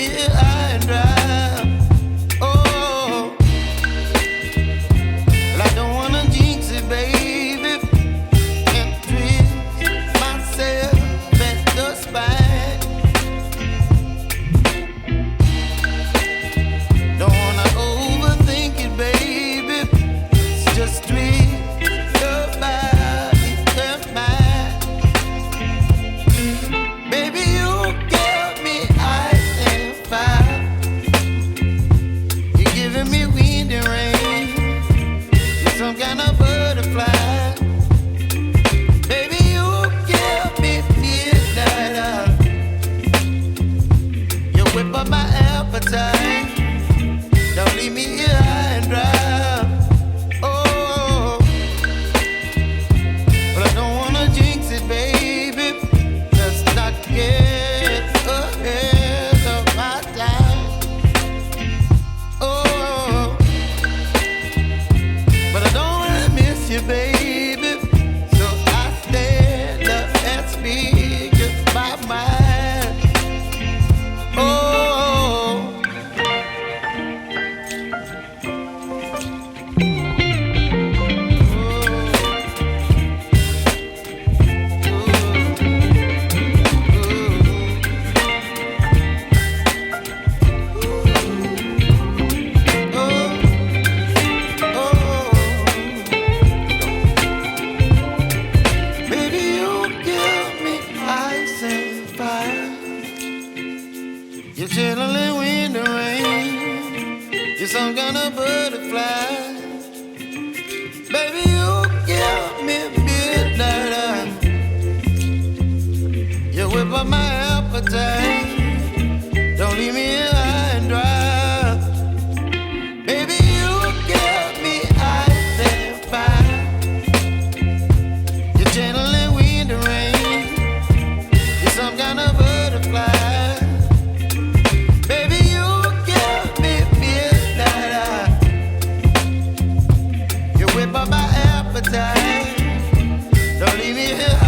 here high and dry. Oh, well, I don't wanna jinx it, baby, and twist myself at the spine. Don't wanna overthink it, baby. It's just twist your body and mine. Baby, you give me ice and fire. You're giving me wind and rain. You're some kind of butterfly. Baby, you give me midnight. You whip up my appetite. Don't leave me here high and dry. Oh, but I don't wanna jinx it, baby. Let's not get ahead of my time. Oh, but I don't wanna miss you, baby. So I stand up and speak just my mind. Oh. You're chilling in the rain. You're some kind of butterfly. Baby, you give me midnight. You whip up my appetite. Don't leave me here high and dry. Baby, you give me ice and fire. You're channeling wind and rain. You're some kind of butterfly. Whip up my appetite. Don't leave me here